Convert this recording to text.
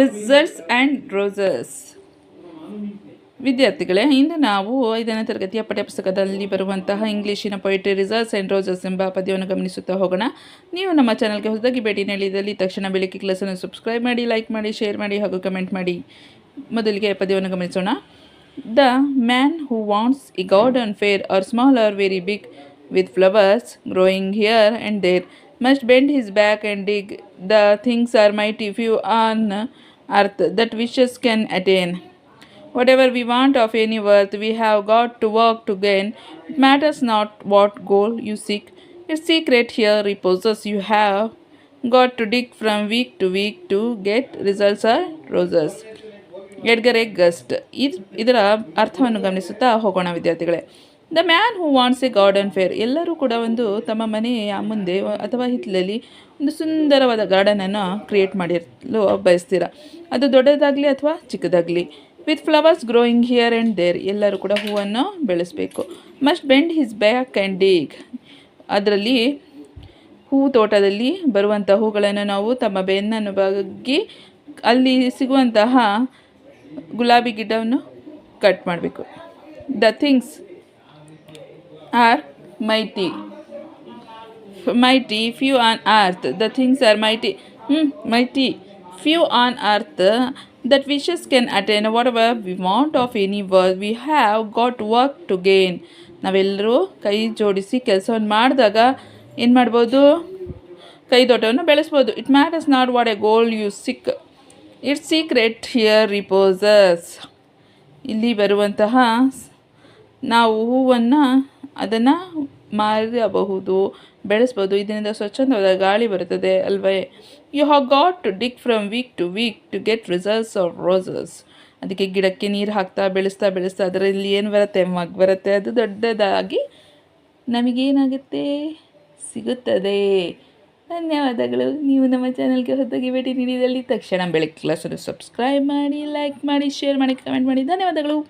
Results and roses. ವಿದ್ಯಾರ್ಥಿಗಳೇ, ಇಂದು ನಾವು 5ನೇ ತರಗತಿಯ ಪಠ್ಯಪುಸ್ತಕದಲ್ಲಿ ಬರುವಂತಹ ಇಂಗ್ಲೀಷಿನ ಪೊಯಿಟ್ರಿ ರಿಸಲ್ಟ್ಸ್ ಆ್ಯಂಡ್ ರೋಸಸ್ ಎಂಬ ಪದ್ಯವನ್ನು ಗಮನಿಸುತ್ತಾ ಹೋಗೋಣ. ನೀವು ನಮ್ಮ ಚಾನಲ್ಗೆ ಹೊಸದಾಗಿ ಭೇಟಿ ನೀಡಿದಲ್ಲಿ ತಕ್ಷಣ ಬೆಳಕಿ ಕ್ಲಾಸನ್ನು ಸಬ್ಸ್ಕ್ರೈಬ್ ಮಾಡಿ, ಲೈಕ್ ಮಾಡಿ, ಶೇರ್ ಮಾಡಿ ಹಾಗೂ ಕಮೆಂಟ್ ಮಾಡಿ. ಮೊದಲಿಗೆ ಪದ್ಯವನ್ನು ಗಮನಿಸೋಣ. The man who wants a garden fair or small or very big with flowers growing here and there must bend his back and dig. The things are mighty few on earth that wishes can attain. Whatever we want of any worth, we have got to work to gain. It matters not what goal you seek, its secret here reposes. You have got to dig from week to week to get results or roses. Edgar A gust. ಇದರ ಅರ್ಥವನ್ನು ಗಮನಿಸುತ್ತಾ ಹೋಗೋಣ ವಿದ್ಯಾರ್ಥಿಗಳೇ. The man who wants a garden fair. ಎಲ್ಲರೂ ಕೂಡ ತಮ್ಮ ಮನೆಯ ಮುಂದೆ ಅಥವಾ ಹಿತ್ತಲಲ್ಲಿ ಒಂದು ಸುಂದರವಾದ ಗಾರ್ಡನನ್ನು ಕ್ರಿಯೇಟ್ ಮಾಡಿರಲು ಬಯಸ್ತೀರ. ಅದು ದೊಡ್ಡದಾಗಲಿ ಅಥವಾ ಚಿಕ್ಕದಾಗಲಿ. With flowers growing here and there. ಎಲ್ಲರೂ ಕೂಡ ಹೂವನ್ನು ಬೆಳೆಸಬೇಕು. Must bend his back and dig. ಅದರಲ್ಲಿ ಹೂ ತೋಟದಲ್ಲಿ ಬರುವಂಥ ಹೂಗಳನ್ನು ನಾವು ತಮ್ಮ ಬೆನ್ನನ್ನು ಬಗ್ಗಿ ಅಲ್ಲಿ ಸಿಗುವಂತಹ ಗುಲಾಬಿ ಗಿಡವನ್ನು ಕಟ್ ಮಾಡಬೇಕು. The things are mighty few on earth. The things are mighty few on earth that wishes can attain. Whatever we want of any world, we have got work to gain. ನಾವೆಲ್ಲರೂ ಕೈ ಜೋಡಿಸಿ ಕೆಲಸವನ್ನು ಮಾಡಿದಾಗ ಏನು ಮಾಡ್ಬೋದು? ಕೈ ತೋಟವನ್ನು ಬೆಳೆಸ್ಬೋದು. It matters not what a goal you seek, its secret here reposes. ಇಲ್ಲಿ ಬರುವಂತಹ ನಾವು ಹೂವನ್ನು ಅದನ್ನು ಮಾರಬಹುದು, ಬೆಳೆಸ್ಬೋದು. ಇದರಿಂದ ಸ್ವಚ್ಛಂದವಾದ ಗಾಳಿ ಬರುತ್ತದೆ ಅಲ್ವೇ? You have got to dig from week to week to get results of roses. ಅದಕ್ಕೆ ಗಿಡಕ್ಕೆ ನೀರು ಹಾಕ್ತಾ ಬೆಳೆಸ್ತಾ ಅದರಲ್ಲಿ ಏನು ಬರುತ್ತೆ? ಮಗ್ ಬರುತ್ತೆ. ಅದು ದೊಡ್ಡದಾಗಿ ನಮಗೇನಾಗುತ್ತೆ? ಸಿಗುತ್ತದೆ. ಧನ್ಯವಾದಗಳು. ನೀವು ನಮ್ಮ ಚಾನಲ್ಗೆ ಹೊಸದಾಗಿ ಭೇಟಿ ನೀಡಿದಲ್ಲಿ ತಕ್ಷಣ ಬೆಳಗ್ಗೆ ಕ್ಲಾಸನ್ನು ಸಬ್ಸ್ಕ್ರೈಬ್ ಮಾಡಿ, ಲೈಕ್ ಮಾಡಿ, ಶೇರ್ ಮಾಡಿ, ಕಮೆಂಟ್ ಮಾಡಿ. ಧನ್ಯವಾದಗಳು.